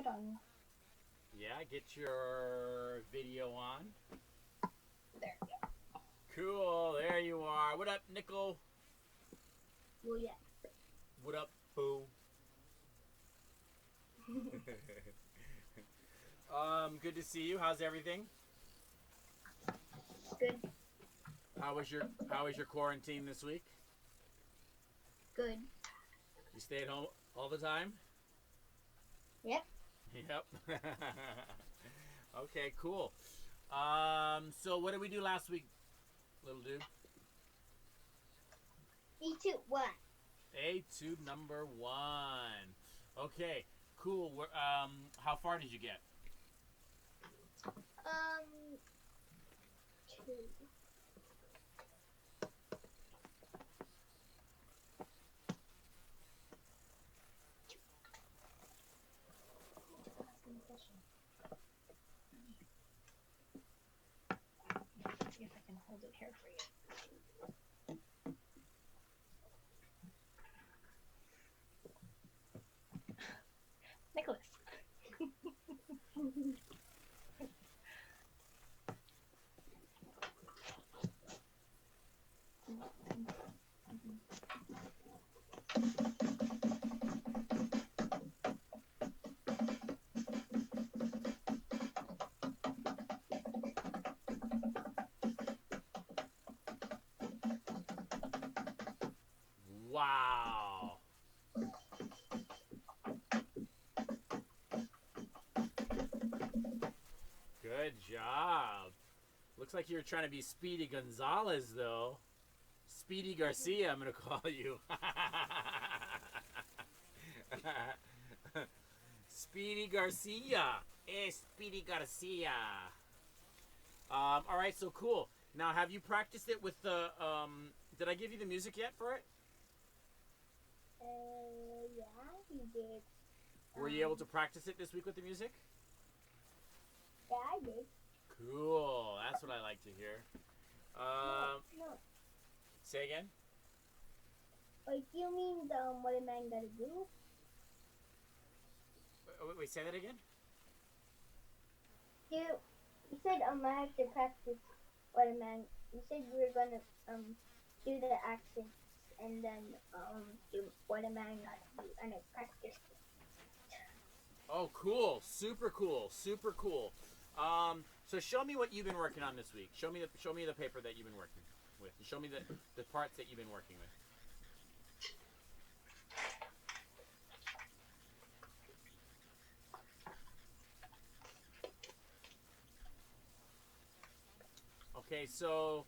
Hold on. Yeah, get your video on. There we go. Cool, there you are. What up, Nickel? Well, yeah. What up, Boo? Good to see you. How's everything? Good. How was your quarantine this week? Good. You stayed home all the time? Yep. Yep. Okay, cool. So what did we do last week, little dude? E2-1. Etude number 1. Okay, cool. How far did you get? 2. See if I can hold it here for you. Nicholas. Wow. Good job. Looks like you're trying to be Speedy Gonzalez, though. Speedy Garcia, I'm going to call you. Speedy Garcia. Hey, Speedy Garcia. All right, so cool. Now, have you practiced it with the? Did I give you the music yet for it? Yeah, you did. Were you able to practice it this week with the music? Yeah, I did. Cool. That's what I like to hear. No. Say again. Wait, you mean the what a man gotta do? Wait, say that again. You said I have to practice what a man. You said you were gonna do the accents and then do what a man gotta do, and I practiced it. Oh, cool. Super cool. Super cool. So show me what you've been working on this week. Show me the paper that you've been working with. And show me the parts that you've been working with. Okay, so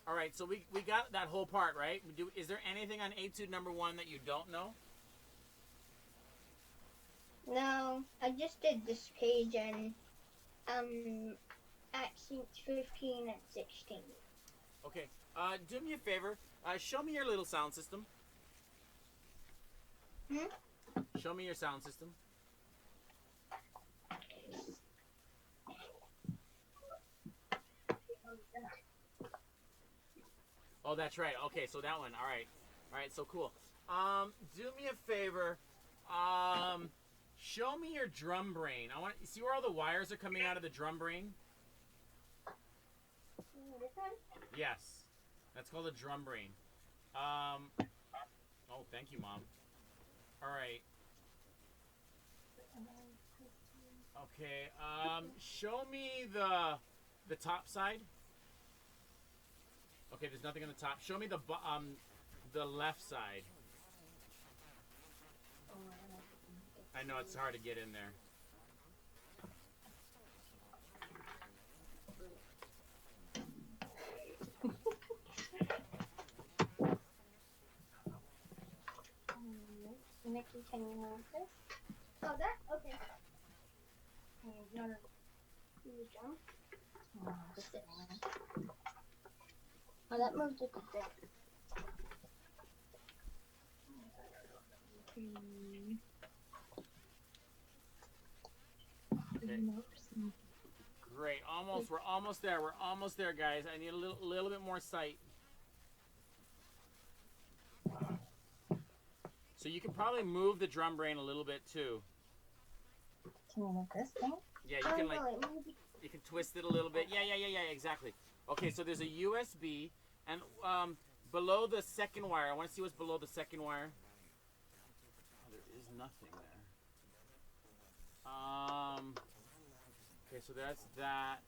all right, so we got that whole part, right? Is there anything on Etude number 1 that you don't know? No, I just did this page and accents 15 and 16. Okay. Do me a favor. Show me your little sound system. Show me your sound system. Oh, that's right. Okay, so that one. All right. All right, so cool. Do me a favor. Show me your drum brain. I want to see where all the wires are coming out of the drum brain. This one? Yes. That's called a drum brain. Oh, thank you, Mom. All right. Okay. Show me the top side. Okay, there's nothing on the top. Show me the left side. I know it's hard to get in there. Nikki, can you move this? Oh, that? Okay. And you want to do the jump? Oh, just sit down. Oh, that moves it a bit. Okay. Great. Almost. We're almost there. We're almost there, guys. I need a little bit more sight. So you can probably move the drum brain a little bit too. Can you make this thing? Yeah, you can like no, it may be. you can twist it a little bit. Yeah, exactly. Okay, so there's a USB, and below the second wire, I want to see what's below the second wire. Oh, there is nothing there. Okay, so that's that.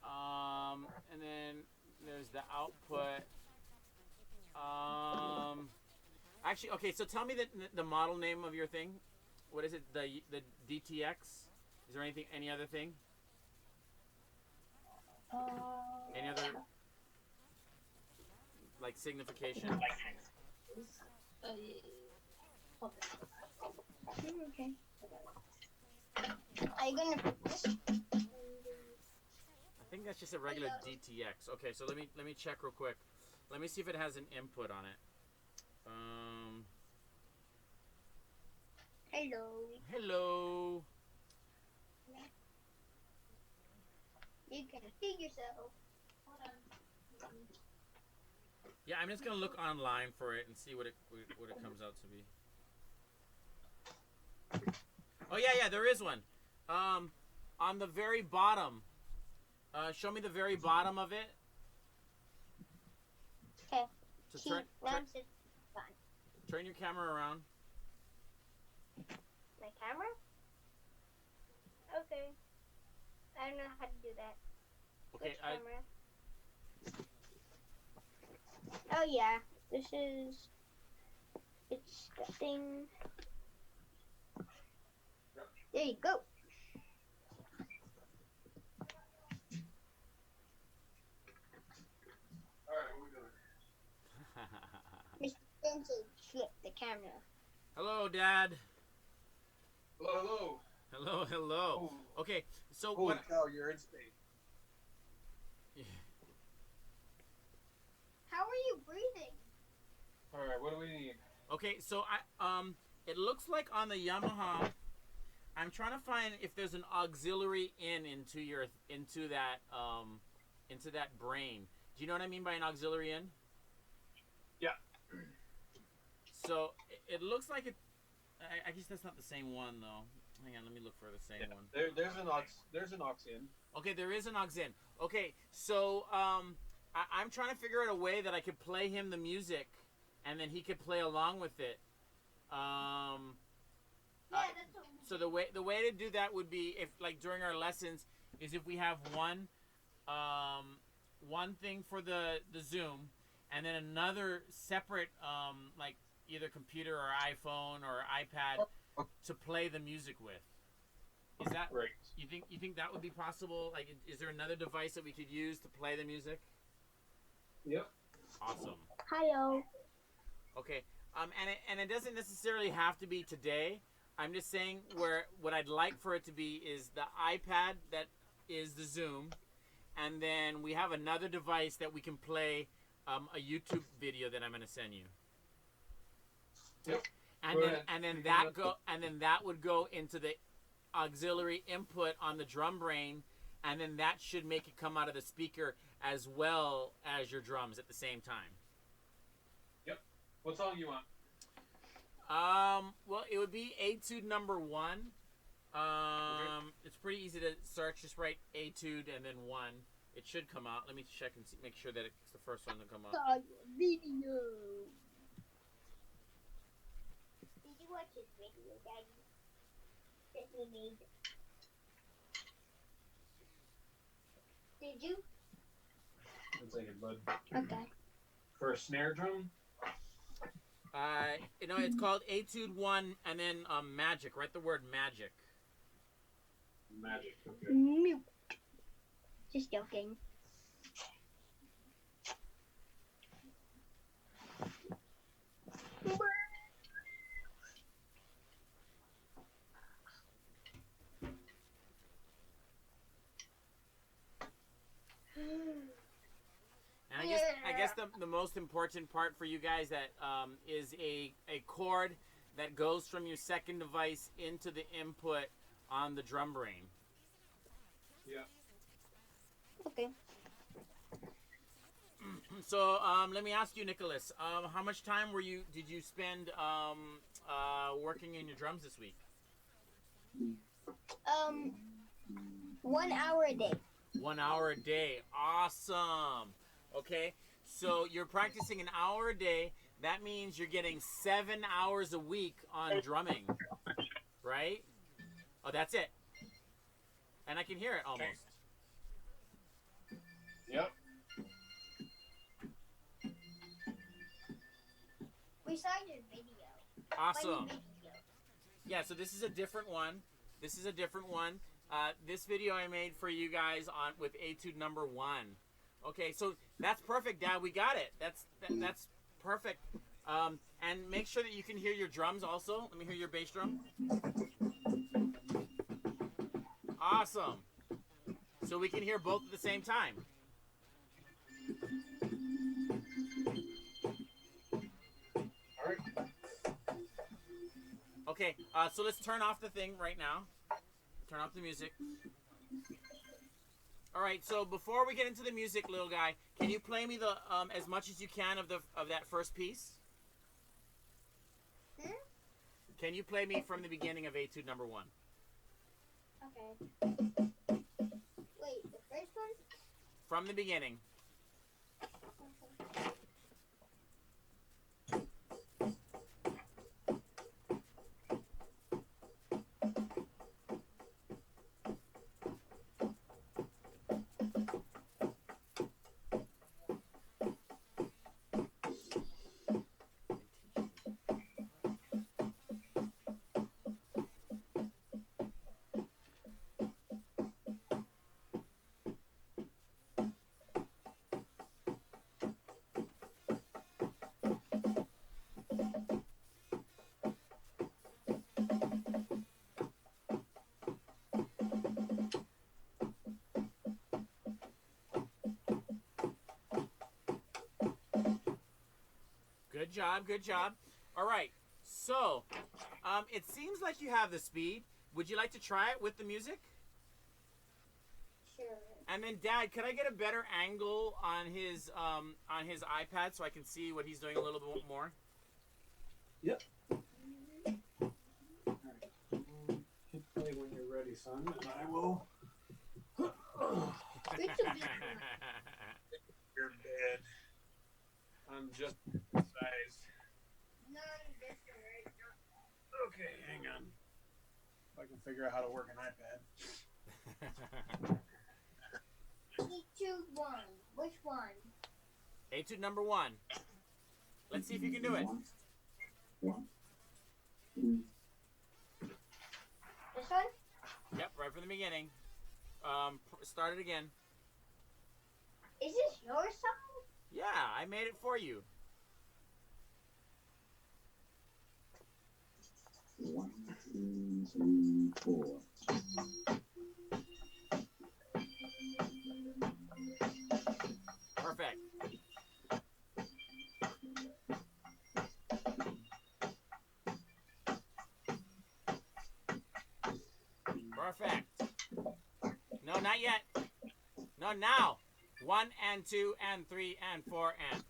And then there's the output. Actually, okay. So tell me the model name of your thing. What is it? The DTX. Is there any other thing? Any other like signification? Okay. Are you gonna put this? I think that's just a regular DTX. Okay, so let me check real quick. Let me see if it has an input on it. Hello. Hello. You can feed yourself. Yeah, I'm just gonna look online for it and see what it comes out to be. Oh yeah, there is one. On the very bottom. Show me the very bottom of it. Okay. So turn your camera around. My camera? Okay. I don't know how to do that. Okay, Which camera? Oh yeah, this is. It's the thing. There you go. Mr. Spencer flipped the camera. Hello, Dad. Hello. Hello. Oh. Okay, so Holy what? cow, you're in space. How are you breathing? All right, what do we need? Okay, so it looks like on the Yamaha, I'm trying to find if there's an auxiliary into that brain. Do you know what I mean by an auxiliary in? Yeah. So it looks like it. I guess that's not the same one though. Hang on, let me look for the same one. There's an aux in. Okay, there is an aux in. Okay, so I'm trying to figure out a way that I could play him the music, and then he could play along with it. Yeah, that's what So the way to do that would be if like during our lessons is if we have one thing for the Zoom, and then another separate like either computer or iPhone or iPad to play the music with. Is that right? You think that would be possible? Like, is there another device that we could use to play the music? Yep. Awesome. Hello. Okay. And it doesn't necessarily have to be today. I'm just saying what I'd like for it to be is the iPad that is the Zoom, and then we have another device that we can play a YouTube video that I'm going to send you. Yep. And then that would go into the auxiliary input on the drum brain, and then that should make it come out of the speaker as well as your drums at the same time. Yep. What song you want? Well, it would be Etude number 1. Okay. It's pretty easy to search. Just write Etude and then 1. It should come out. Let me check and make sure that it's the first one to come up. Video. Did you watch his video, Daddy? That he made. Did you? Looks like it, bud. Okay. For a snare drum? It's called Etude 1 and then Magic. Write the word Magic. Magic. Okay. Mute. Just joking. And I guess the most important part for you guys that is a cord that goes from your second device into the input on the drum brain. Yeah. Okay. So let me ask you, Nicholas, how much time did you spend working in your drums this week? Um, 1 hour a day. 1 hour a day. Awesome. Okay. So you're practicing an hour a day. That means you're getting 7 hours a week on drumming, right? Oh, that's it. And I can hear it almost. Yep. We saw your video. Awesome. Video. Yeah, so this is a different one. This is a different one. This video I made for you guys on with etude number 1. Okay, so that's perfect, Dad. We got it. That's perfect. And make sure that you can hear your drums also. Let me hear your bass drum. Awesome. So we can hear both at the same time. All right. Okay, so let's turn off the thing right now. Turn off the music. All right, so before we get into the music, little guy, can you play me the as much as you can of that first piece? Hmm? Can you play me from the beginning of etude number 1? Okay. Wait, the first one? From the beginning. Okay. Good job, good job. All right, so it seems like you have the speed. Would you like to try it with the music? Sure. And then, Dad, could I get a better angle on his iPad so I can see what he's doing a little bit more? Yep. All right. Hit play when you're ready, son, and I will. Good to be You're dead. I'm just size. No, this is Okay, hang on. If I can figure out how to work an iPad. Choose one. Which one? Etude number 1. Let's see if you can do it. This one? Yep, right from the beginning. Start it again. Is this your song? Yeah, I made it for you. 1, 2, 3, 4. Perfect. Perfect. No, not yet. No, now. 1 and 2 and 3 and 4 and.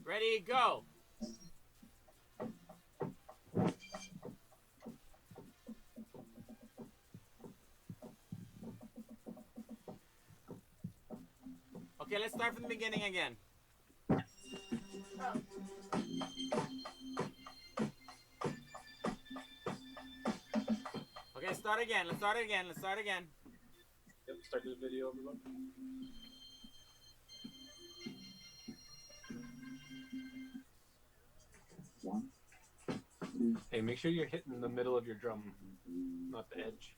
Ready, go. Okay, let's start from the beginning again. Okay, start again. Let's start again. Let's start again. Yep, start this video over. Look. Hey, make sure you're hitting the middle of your drum, not the edge.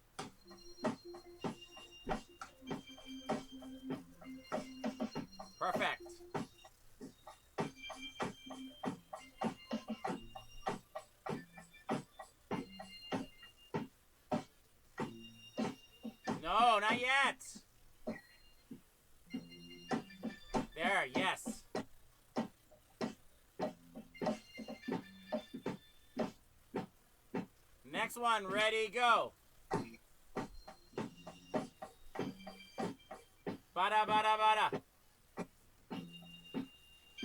Perfect. No, not yet. There, yes. Next one, ready, go. Bada, bada, bada.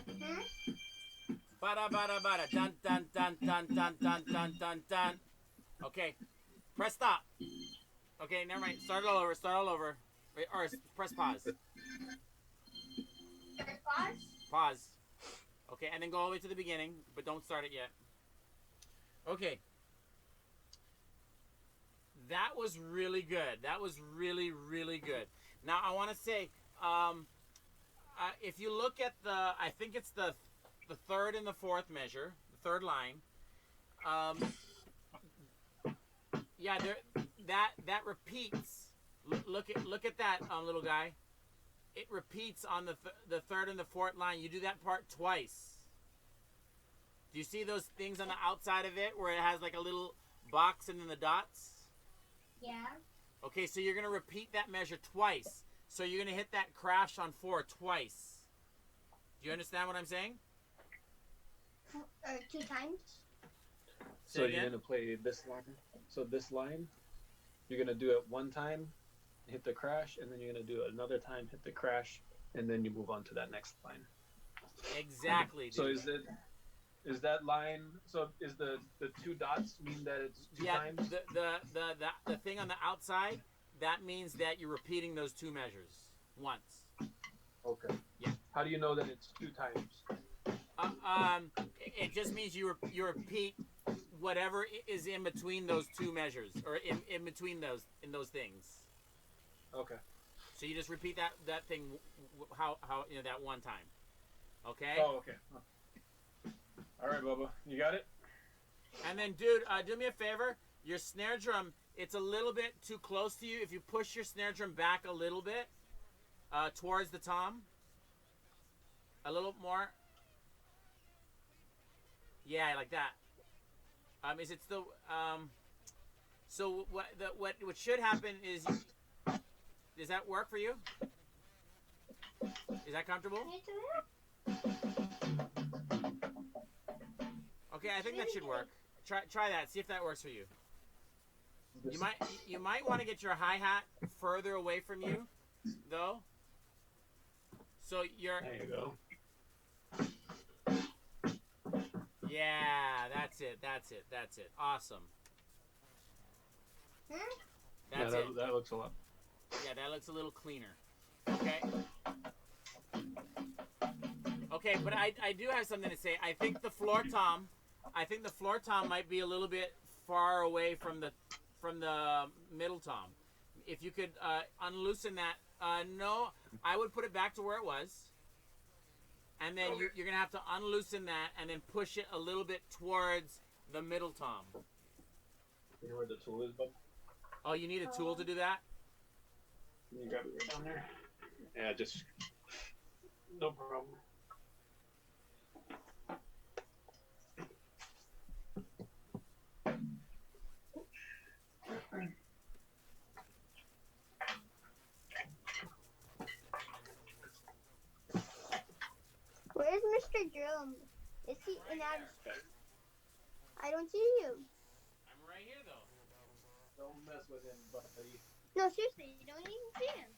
Hmm? Bada, Bada bada bada. Dun dun dun dun dun dun dun dun dun. Okay. Press stop. Okay, never mind. Start all over. Start all over. Wait, or press pause. Pause. Pause. Okay, and then go all the way to the beginning, but don't start it yet. Okay. That was really good. That was really, really good. Now, I want to say, if you look at I think it's the third and the fourth measure, the third line. Yeah, that repeats. Look at that, little guy. It repeats on the third and the fourth line. You do that part twice. Do you see those things on the outside of it where it has like a little box and then the dots? Yeah. Okay, so you're going to repeat that measure twice. So you're going to hit that crash on 4 twice. Do you understand what I'm saying? 2 times. So you're going to play this line. So this line, you're going to do it 1 time, hit the crash, and then you're going to do it another time, hit the crash, and then you move on to that next line. Exactly. Dude. So is that line? So is the 2 dots mean that it's 2 times? The thing on the outside, that means that you're repeating those 2 measures once. Okay. Yeah. How do you know that it's 2 times? It just means you repeat whatever is in between those 2 measures, or in between those things. Okay. So you just repeat that thing how that 1 time. Okay. Oh, okay. All right, Bubba, you got it? And then, dude, do me a favor. Your snare drum, it's a little bit too close to you. If you push your snare drum back a little bit towards the tom, a little more. Yeah, like that. Is it still? So what should happen is, does that work for you? Is that comfortable? Okay, I think that should work. Try that. See if that works for you. You might want to get your hi-hat further away from you, though. So you're. There you go. Yeah, that's it. Awesome. That's yeah, it. That looks a lot. Yeah, that looks a little cleaner. Okay. Okay, but I do have something to say. I think the floor tom might be a little bit far away from the middle tom. If you could unloosen that. No, I would put it back to where it was. And then you're going to have to unloosen that and then push it a little bit towards the middle tom. You know where the tool is, bud? Oh, you need a tool to do that? Can you grab it right down there? Yeah, just... No problem. Where's Mr. Jerome? Is he in outer space? I don't see you. I'm right here, though. Don't mess with him, buddy. No, seriously, you don't even see him.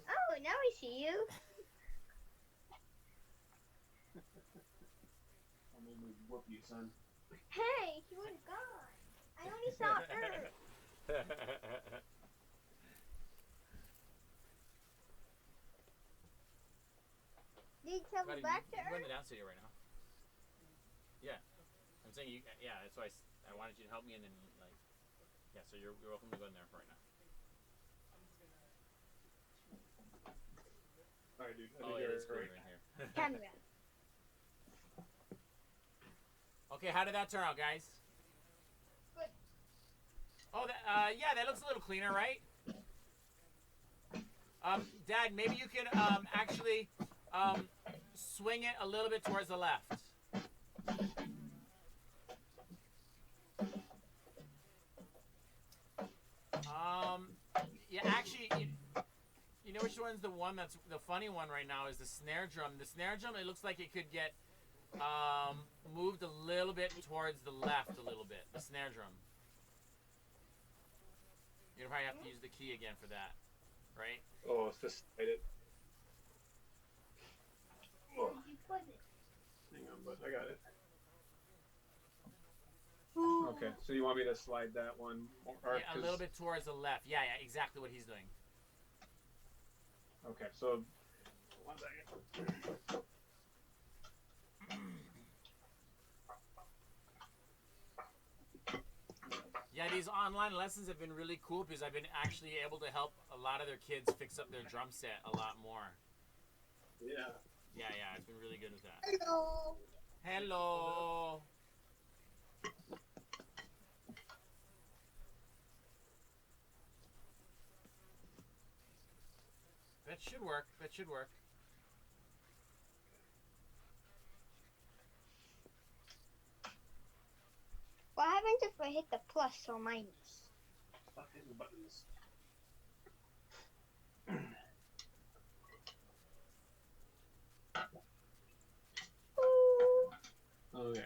Oh, now I see you. I'm gonna whoop you, son. Hey, he was gone. I only saw Earth. Did he travel back to You're in Earth? the down studio right now. Yeah. I'm saying you. Yeah, that's why I wanted you to help me, and then like, yeah. So you're welcome to go in there for right now. All right, dude. Oh yeah, it's great right here. Camera. Okay, how did that turn out, guys? Good. Oh, yeah, that looks a little cleaner, right? Dad, maybe you could actually swing it a little bit towards the left. Yeah, actually, you know which one's the one that's the funny one right now is the snare drum. The snare drum, it looks like it could get moved a little bit towards the left a little bit. The snare drum. You're gonna probably have to use the key again for that, right? Oh, it's just excited. Where did you put it? Hang on, but I got it. Okay, so you want me to slide that one? A little bit towards the left. Yeah, exactly what he's doing. Okay, so 1 second. Yeah, these online lessons have been really cool because I've been actually able to help a lot of their kids fix up their drum set a lot more. Yeah. Yeah, it's been really good with that. Hello. Hello. That should work. What happens if I hit the plus or minus? Stop hitting the buttons. Okay.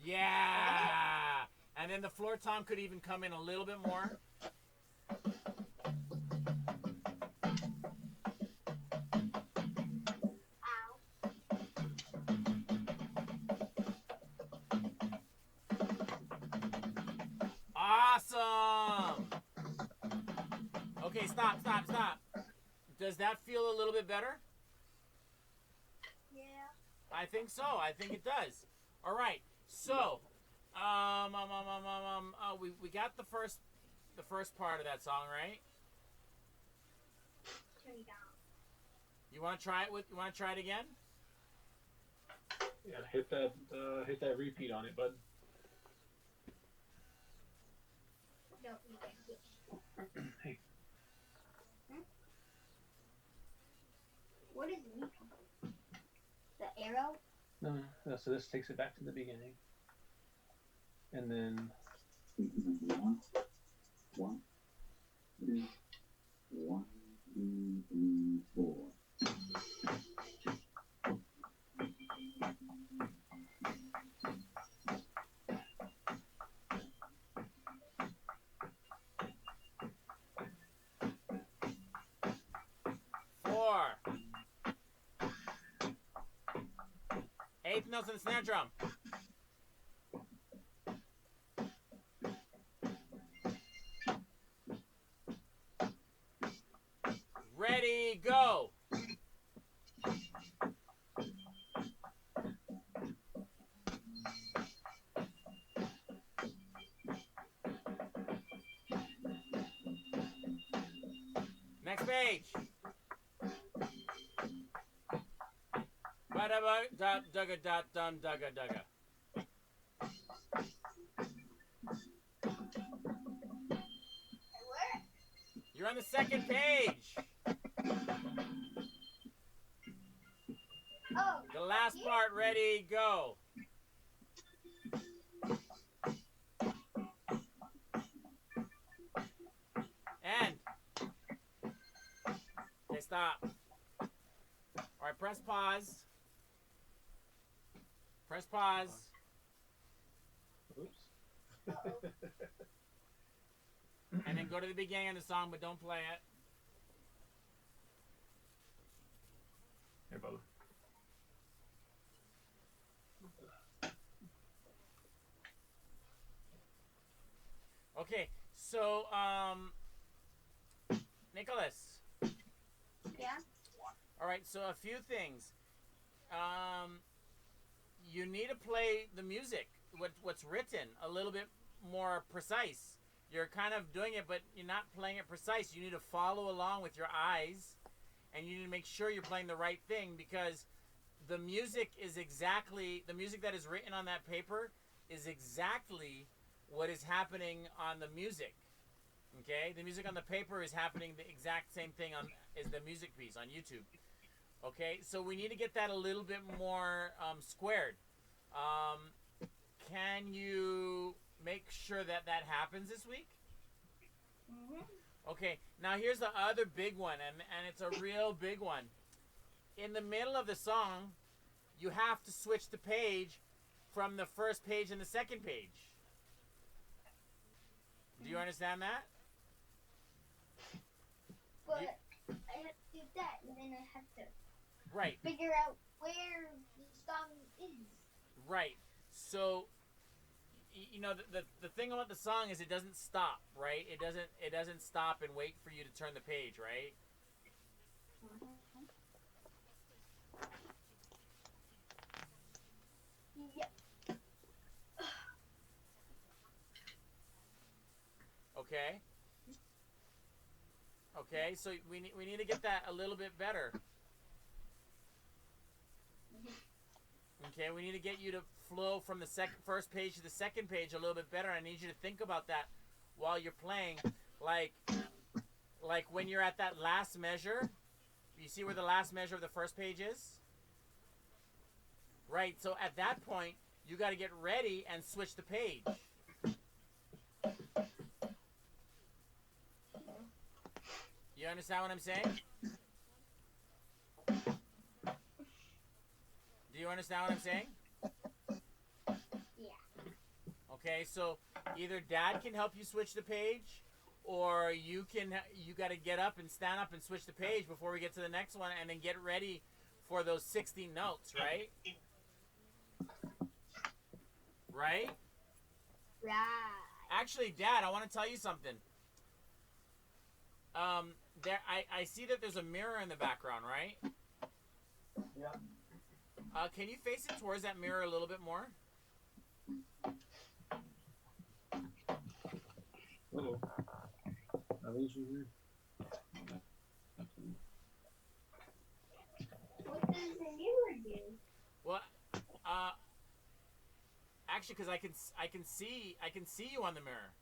Yeah. And then the floor tom could even come in a little bit more. Awesome. Okay, stop. Does that feel a little bit better? Yeah. I think so. I think it does. All right. So, we got the first part of that song, right? Turn it down. You want to try it? You want to try it again? Yeah, hit that repeat on it, bud. No, you can't. Hey. What is repeat? The arrow? No, so this takes it back to the beginning. And then... 1, 2, 1, 2, 3, 4. Eighth notes on the snare drum. Ready, go. Next page. Dugga dot dum dugga dugga. You're on the second page. Oh. The last part, ready, go. And. Okay, stop. All right, press pause. Press pause. Oops. And then go to the beginning of the song, but don't play it. Here, Bubba. Okay, so, Nicholas. Yeah? All right, so a few things. You need to play the music, what's written, a little bit more precise. You're kind of doing it, but you're not playing it precise. You need to follow along with your eyes, and you need to make sure you're playing the right thing, because the music that is written on that paper is exactly what is happening on the music. Okay? The music on the paper is happening the exact same thing as the music piece on YouTube. Okay? So we need to get that a little bit more squared. Can you make sure that happens this week? Mm-hmm. Okay, now here's the other big one, and it's a real big one. In the middle of the song, you have to switch the page from the first page and the second page. Do you understand that? But I have to do that, and then I have to Right. figure out where the song is. Right. So, you know, the thing about the song is it doesn't stop, right? It doesn't stop and wait for you to turn the page, right? Yep. Okay. Okay. So we need to get that a little bit better. Okay, we need to get you to flow from the first page to the second page a little bit better. I need you to think about that while you're playing, like when you're at that last measure. You see where the last measure of the first page is? Right. So at that point, you got to get ready and switch the page. You understand what I'm saying? Do you understand what I'm saying? Yeah. Okay, so either Dad can help you switch the page, or you got to get up and stand up and switch the page before we get to the next one, and then get ready for those 16 notes, right? Right? Right. Actually, Dad, I want to tell you something. I see that there's a mirror in the background, right? Yeah. Can you face it towards that mirror a little bit more? Uh-oh. Are these in here? What does the mirror do? Well, actually, because I can see you on the mirror.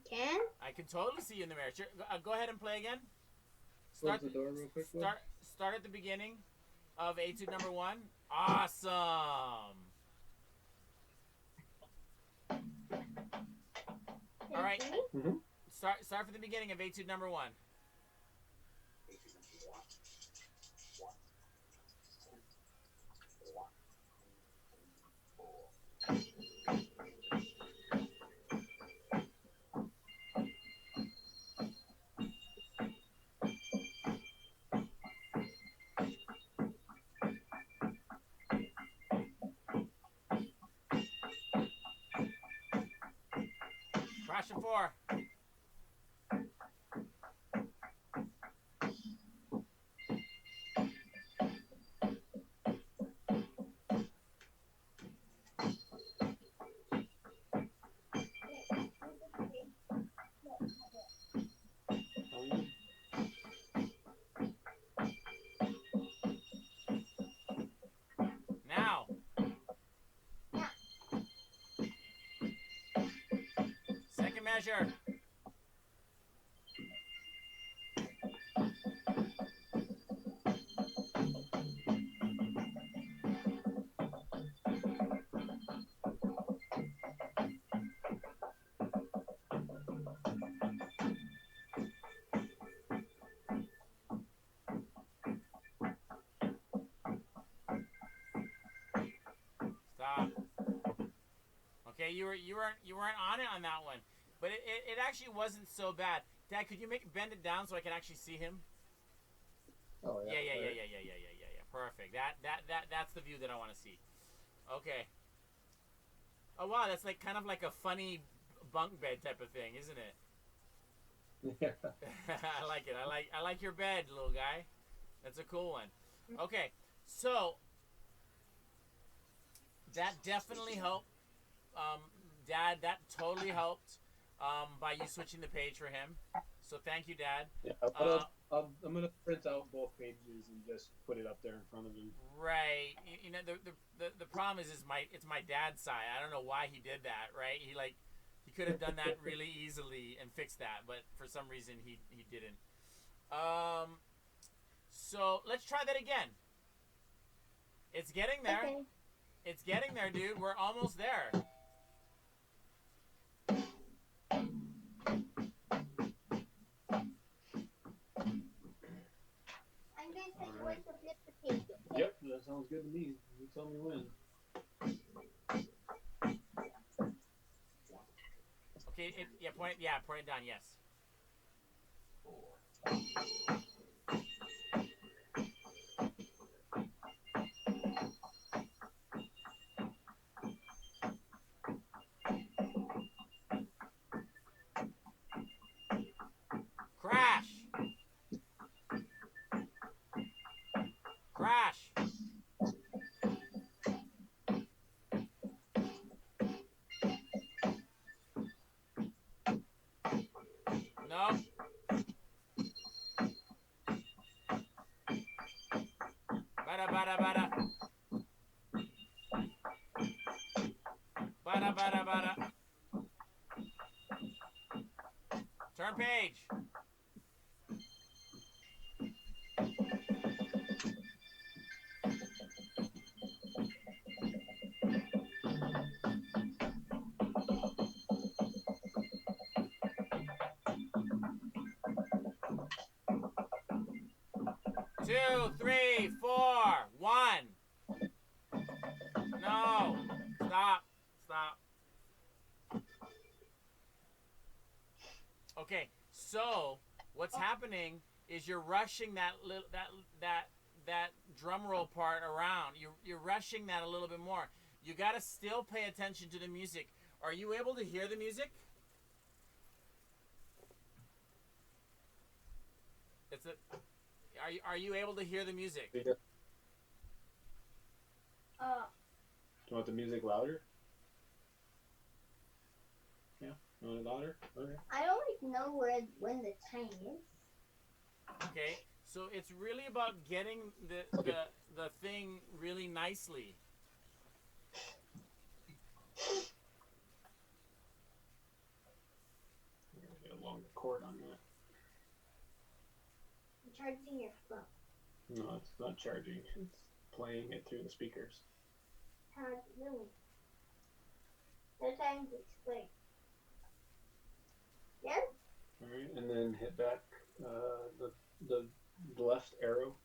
Can? I can totally see you in the mirror. Sure, go ahead and play again. Close the door real quick. Start at the beginning of Etude number 1. Awesome. All right. Mm-hmm. Start from the beginning of Etude number 1. Question 4. Now. Second measure. Stop. Okay, you weren't on it on that one, but it actually wasn't so bad. Dad, could you bend it down so I can actually see him? Oh yeah. Yeah. Perfect. That's the view that I want to see. Okay. Oh wow, that's like kind of like a funny bunk bed type of thing, isn't it? Yeah. I like it. I like your bed, little guy. That's a cool one. Okay, so that definitely helped. Dad, that totally helped by you switching the page for him. So thank you, Dad. Yeah. I'm gonna print out both pages and just put it up there in front of him. Right. You know the problem is it's my dad's side. I don't know why he did that. Right. He could have done that really easily and fixed that, but for some reason he didn't. So let's try that again. It's getting there. Okay. It's getting there, dude. We're almost there. I'm going to flip the page. Okay? Yep, that sounds good to me. You tell me when. Okay. Point it down. Yes. Crash. No. Bada bada bada. Bada bada bada. Turn page. Two, three, four, one. No. Stop. Stop. Okay, so what's happening is you're rushing that drum roll part around. You're rushing that a little bit more. You got to still pay attention to the music. Are you able to hear the music? Are you able to hear the music? Do you want the music louder? Yeah, you want it louder? Okay. I don't know when the time is. Okay, so it's really about getting the thing really nicely. Get a longer cord on that. I'm charging your phone. No, it's not charging. It's playing it through the speakers. How it's doing. No time to explain. Yes? Alright, and then hit back the left arrow.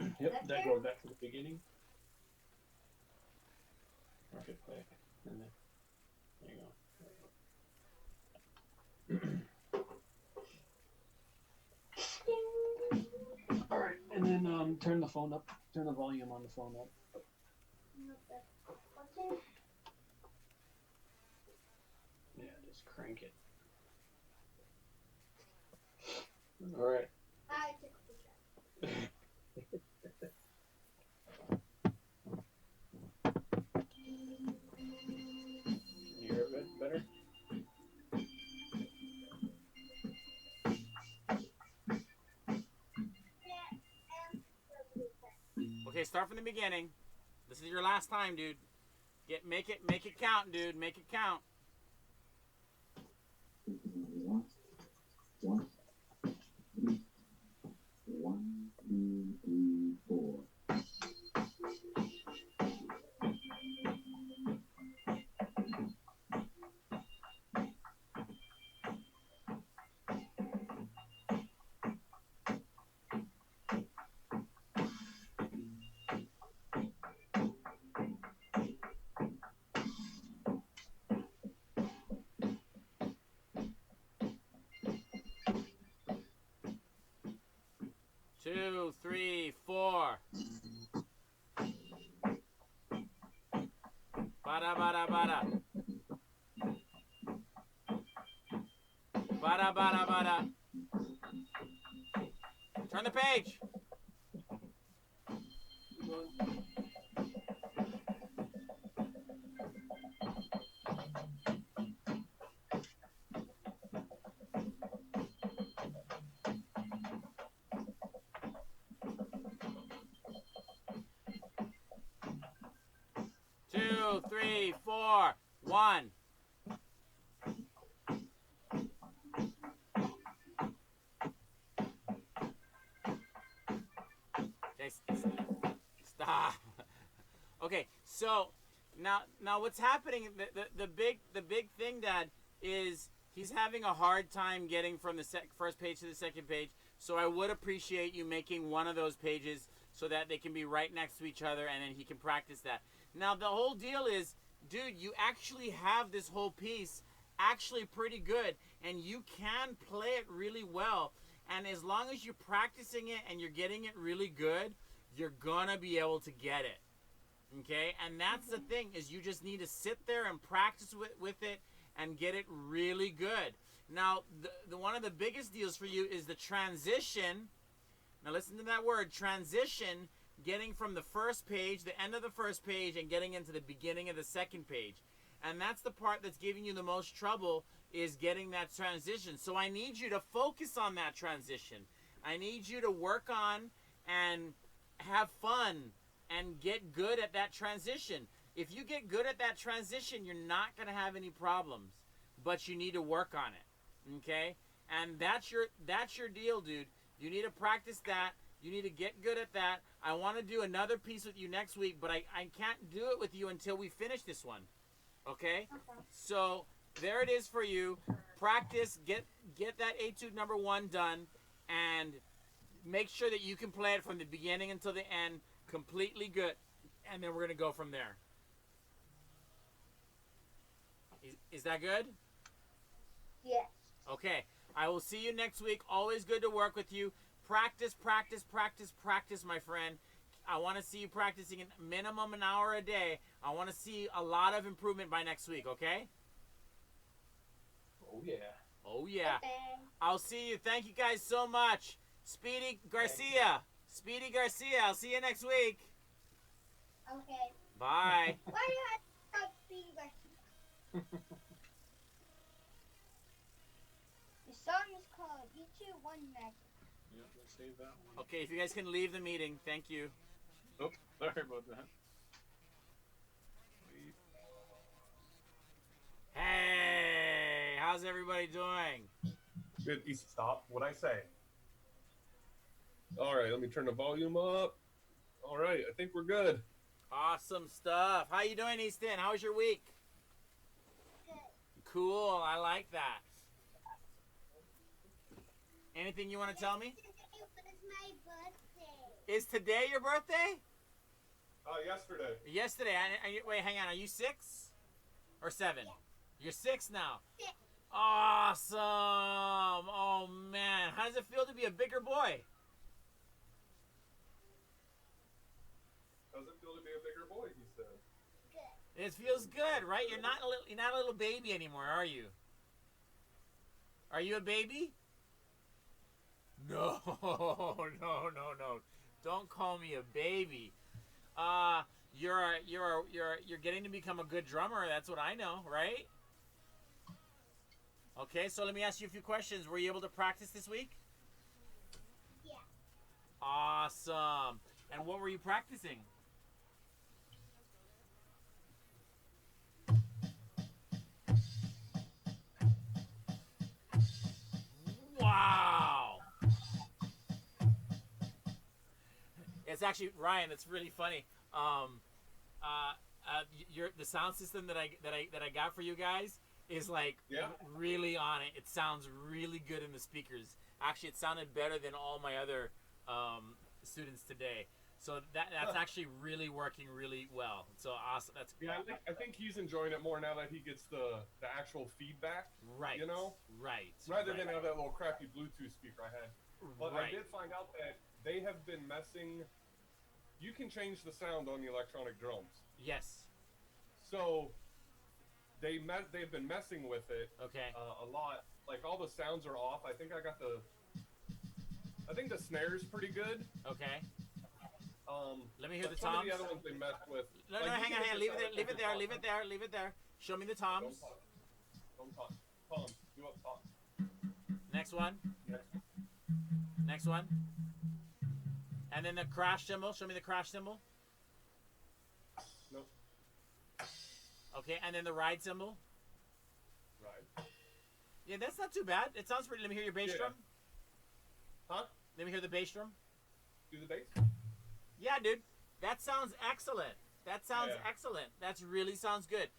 Yep, Left that arrow? goes back to the beginning. Or hit play. And then there you go. Alright, and then turn the phone up. Turn the volume on the phone up. What's it? Yeah, just crank it. Alright. I took a picture. You hear a bit better? Okay, start from the beginning. This is your last time, dude. Make it count, dude. Make it count. One, three, 1, 2, 3, 4. Two, three, four. Bada bada bada. Bada bada bada. Turn the page. Two, three, four, one. Okay, stop. Okay, so now what's happening? The big thing, Dad, is he's having a hard time getting from the first page to the second page. So I would appreciate you making one of those pages so that they can be right next to each other, and then he can practice that. Now, the whole deal is, dude, you actually have this whole piece actually pretty good, and you can play it really well. And as long as you're practicing it and you're getting it really good, you're gonna be able to get it. Okay? And that's the thing, is you just need to sit there and practice with it and get it really good. Now, the one of the biggest deals for you is the transition. Now listen to that word, transition getting from the first page, the end of the first page, and getting into the beginning of the second page. And that's the part that's giving you the most trouble, is getting that transition. So I need you to focus on that transition. I need you to work on and have fun and get good at that transition. If you get good at that transition, you're not going to have any problems, but you need to work on it. Okay? And that's your deal, dude. You need to practice that. You need to get good at that. I want to do another piece with you next week, but I can't do it with you until we finish this one. Okay? So there it is for you. Practice, get that etude number 1 done, and make sure that you can play it from the beginning until the end completely good, and then we're going to go from there. Is that good? Yes. Okay. I will see you next week. Always good to work with you. Practice, practice, practice, practice, my friend. I want to see you practicing a minimum an hour a day. I want to see a lot of improvement by next week, okay? Oh, yeah. Oh, yeah. Okay. I'll see you. Thank you guys so much. Speedy Garcia. Speedy Garcia. I'll see you next week. Okay. Bye. Why do you have to stop being Garcia? The song is called E2 One Magic. Yeah, let's save that one. Okay, if you guys can leave the meeting. Thank you. Oh, sorry about that. Hey, how's everybody doing? Good. Stop. What'd I say? All right, let me turn the volume up. All right, I think we're good. Awesome stuff. How you doing, Easton? How was your week? Good. Cool. I like that. Anything you want to tell me? Today was my birthday. Is today your birthday? Yesterday. Yesterday. Wait, hang on. Are you 6 or 7? Yeah. You're 6 now. 6. Awesome. Oh, man. How does it feel to be a bigger boy? How's it feel to be a bigger boy, he said. Good. It feels good, right? You're not a little baby anymore, are you? Are you a baby? No, no. Don't call me a baby. You're getting to become a good drummer. That's what I know, right? Okay, so let me ask you a few questions. Were you able to practice this week? Yeah. Awesome. And what were you practicing? Wow. It's actually, Ryan, that's really funny. The sound system that I got for you guys is like really on it. It sounds really good in the speakers. Actually, it sounded better than all my other students today. So that's actually really working really well. So awesome. That's I think he's enjoying it more now that he gets the actual feedback. right. You know, Right. rather right. than have that little crappy Bluetooth speaker I had. But right. I did find out that they have been messing. You can change the sound on the electronic drums. Yes. So they've been messing with it Okay. a lot. Like all the sounds are off. I think the snare's pretty good. Okay. Let me hear but the some toms. of the other ones they messed with. No, like, hang on. Leave it there. Show me the toms. Don't talk. Toms. Do up top. Next one. Next. Next one. And then the crash cymbal. Show me the crash cymbal. Nope. Okay, and then the ride cymbal. Right. Yeah, that's not too bad. It sounds pretty. Let me hear your bass Yeah. drum. Huh? Let me hear the bass drum. Do the bass? Yeah, dude. That sounds excellent. That sounds Yeah. excellent. That really sounds good.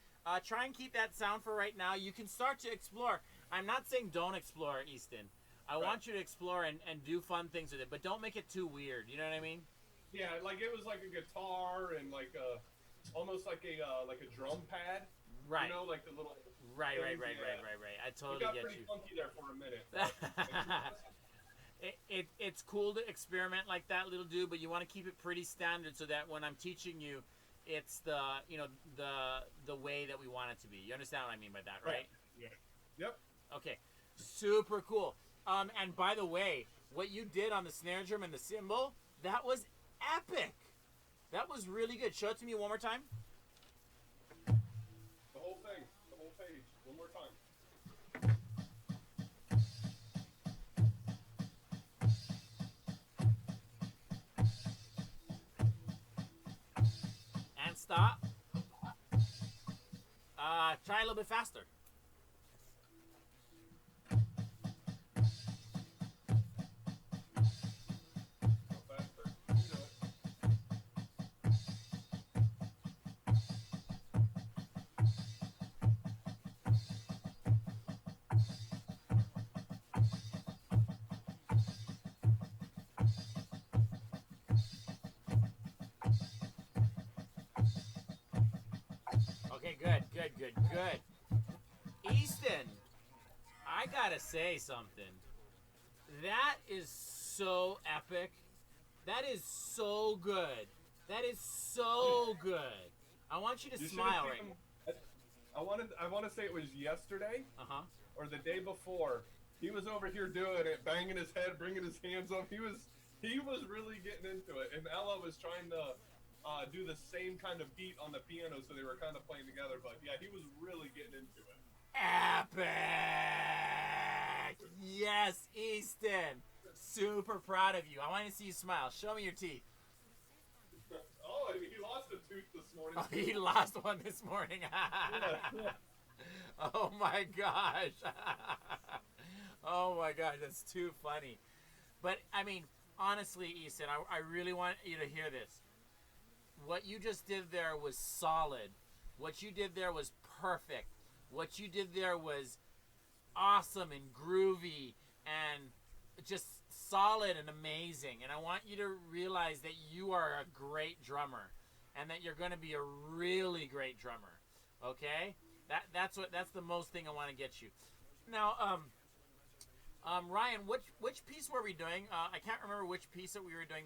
Try and keep that sound for right now. You can start to explore. I'm not saying don't explore, Easton. I want you to explore and do fun things with it, but don't make it too weird. You know what I mean? Yeah, like it was like a guitar and like a almost like a drum pad. Right. You know, like the little. Right. things, I It totally got get pretty you. funky there for a minute. It's cool to experiment like that, little dude, but you want to keep it pretty standard so that when I'm teaching you, it's the way that we want it to be. You understand what I mean by that, right? Yeah. Yep. Okay, super cool. And by the way, what you did on the snare drum and the cymbal, that was epic. That was really good. Show it to me one more time. The whole thing, the whole page, one more time. And stop. Try a little bit faster. Go faster. You know it. Okay, good, good, good, good. Easton, I gotta say something. That is so epic. That is so good. That is so good. I want you to You should smile have right seen now. him. I want to say it was yesterday Uh-huh. or the day before. He was over here doing it, banging his head, bringing his hands up. He was really getting into it, and Ella was trying to do the same kind of beat on the piano, so they were kind of playing together. But yeah, he was really getting into it. Epic! Yes, Easton. Super proud of you. I want to see you smile. Show me your teeth. Oh, I mean, he lost a tooth this morning. Oh, he lost one this morning. Yeah. Oh my gosh. Oh my gosh, that's too funny. But I mean, honestly, Easton, I really want you to hear this. What you just did there was solid. What you did there was perfect. What you did there was awesome and groovy and just solid and amazing. And I want you to realize that you are a great drummer and that you're going to be a really great drummer. Okay? That's the most thing I want to get you. Now, Ryan, which piece were we doing? I can't remember which piece that we were doing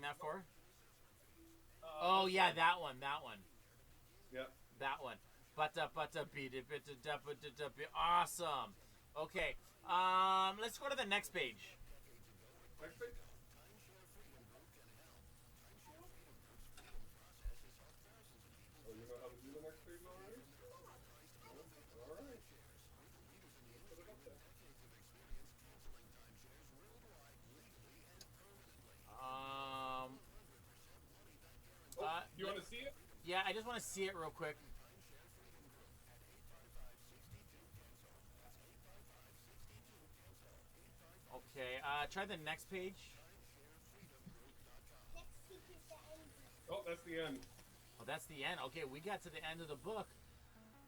that for. Oh yeah, that one. Yep. That one. Awesome. Okay. Let's go to the next page. Next page. Oh, you know how to do the next page already? All right. Put it up there. Oh, you want to see it? Yeah, I just want to see it real quick. Okay, try the next page. Oh, that's the end. Oh, that's the end. Okay, we got to the end of the book.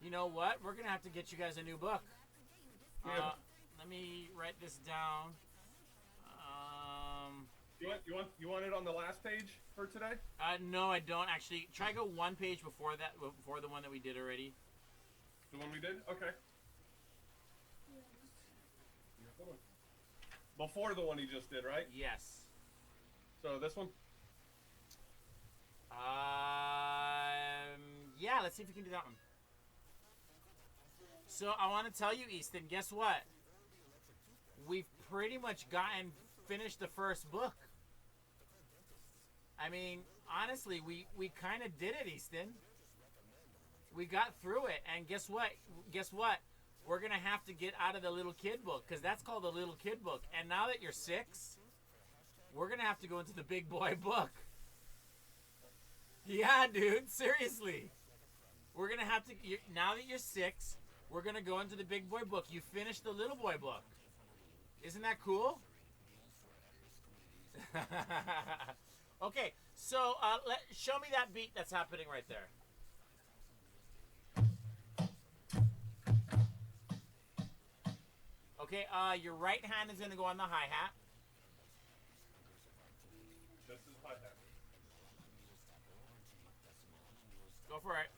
You know what? We're gonna have to get you guys a new book. Yeah. Let me write this down. You want it on the last page for today? No, I don't actually. Try go one page before that, before the one that we did already. The one we did? Okay. Before the one he just did, right? Yes. So this one? Yeah, let's see if we can do that one. So I want to tell you, Easton, guess what? We've pretty much finished the first book. I mean, honestly, we kind of did it, Easton. We got through it, and guess what? We're going to have to get out of the little kid book, because that's called the little kid book. And now that you're 6, we're going to have to go into the big boy book. Yeah, dude, seriously. We're going to have to, now that you're 6, we're going to go into the big boy book. You finished the little boy book. Isn't that cool? Okay, so show me that beat that's happening right there. Okay, your right hand is going to go on the hi-hat. This is hi-hat. Go for it.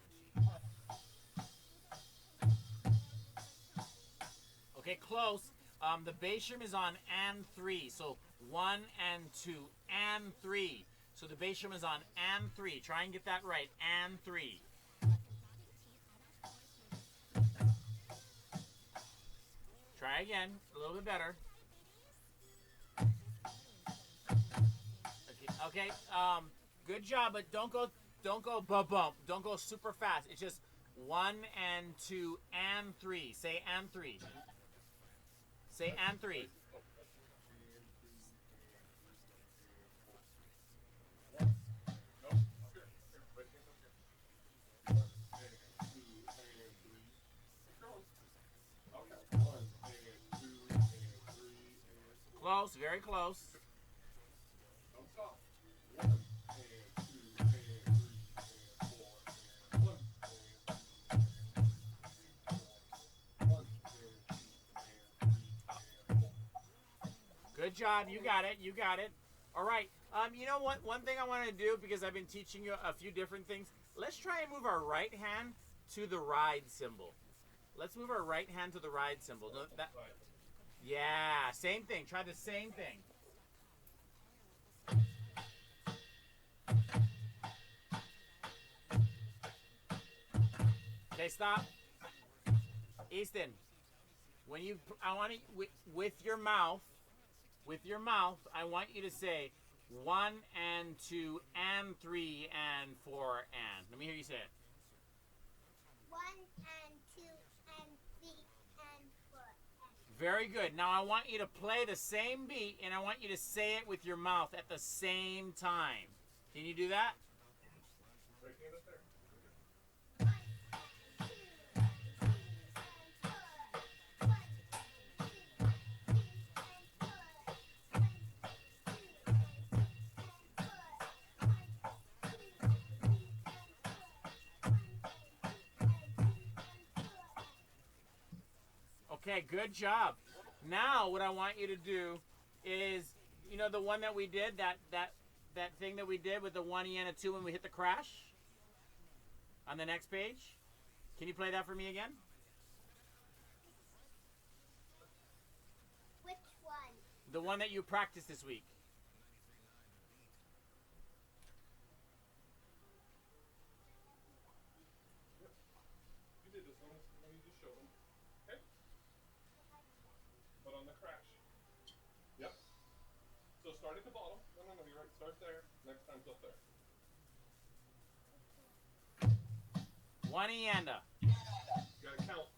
Okay, close. The bass drum is on and 3. So 1 and 2 and 3. So the bass drum is on and 3. Try and get that right. And 3. Try again. A little bit better. Okay. Good job, but don't go bump. Don't go super fast. It's just 1 and 2 and 3. Say and 3. Say and 3. Close, very close. Good job. You got it. You got it. All right. You know what? One thing I want to do, because I've been teaching you a few different things. Let's try and move our right hand to the ride symbol. Let's move our right hand to the ride symbol. Yeah, same thing. Try the same thing. Okay, stop. Easton, when I want to, with your mouth, I want you to say 1 and 2 and 3 and 4 and. Let me hear you say it. 1 and 2 and 3 and 4 and. Very good. Now I want you to play the same beat, and I want you to say it with your mouth at the same time. Can you do that? Okay, good job. Now what I want you to do is, you know the one that we did, that thing that we did with the 1 E and a 2 when we hit the crash? On the next page? Can you play that for me again? Which one? The one that you practiced this week. You did this one. Let me just show them. Okay. But on the crash. Yep. So start at the bottom. No, you're right. Start there. Next time's up there. 1 E and a. You gotta count.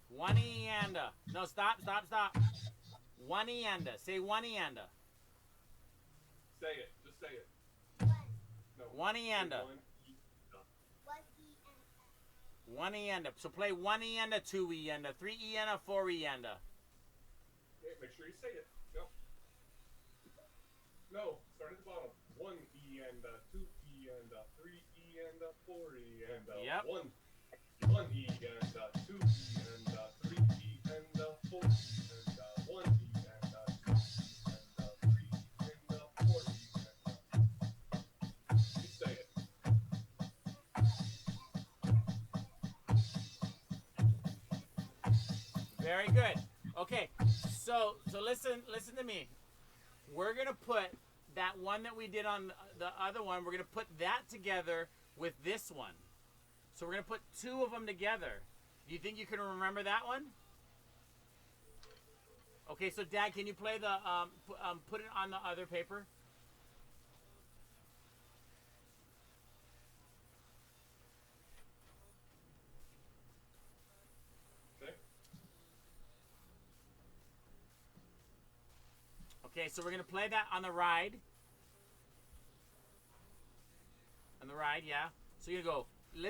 1 E and a. No, stop. 1 E and a. Say 1 E and a. Say it. Just say it. 1. No. 1 E and a. 1 E and 1 E and a. So play 1 E and a, 2 E and a, 3 E and a, 4 E and a. Okay, make sure you say it. Go. No, start at the bottom. 1 E and a, 2 E and a, 3 E and a, 4 E and a. Yep. 1 E and a, 2 E and a, 3 E and a, 4 E and a, 1 E and a, 2 E and a, 3 E and a, 4 E and a. You say it. Very good. Okay, so listen to me. We're gonna put that one that we did on the other one. We're gonna put that together with this one. So we're gonna put 2 of them together. Do you think you can remember that one? Okay, so Dad, can you play the put it on the other paper? Okay. Okay, so we're gonna play that on the ride. On the ride, yeah. So you're gonna go.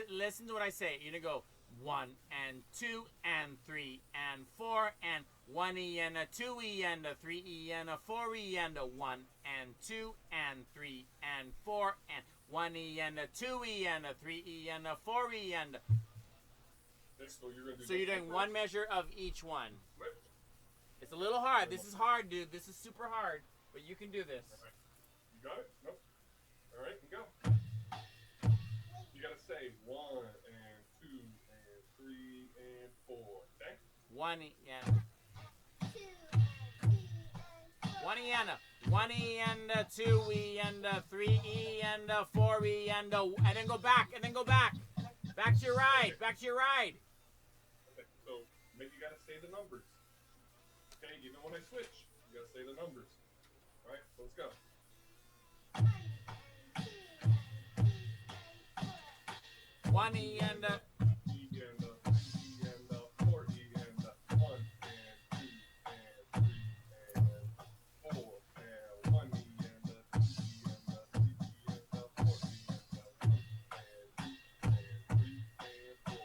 Listen to what I say. You're gonna go 1 and 2 and 3 and 4 and 1 E and a 2 E and a 3 E and a 4 E and a 1 and 2 and 3 and 4 and 1 E and a 2 E and a 3 E and a 4 E and a. So you're doing one measure of each one. Right. It's a little hard. This is hard, dude. This is super hard, but you can do this. You got it? Nope. All right, and go. You gotta say 1 and 2 and 3 and 4. Okay? 1 E and 2 and 3 and 4. 1 E and a 1 E and a 2 E and a 3 E and a 4 E and a, and then go back back to your ride, Okay, so maybe you gotta say the numbers. Okay, even when I switch, you gotta say the numbers. All right, so let's go. 1 and 2 one E and a. E and a 3 and a 4 E and a 1 and 2 and 3 and 4 and 1 E and a 2 E and a 3 E and a 4 E and a 1 and 2 and 3 and 4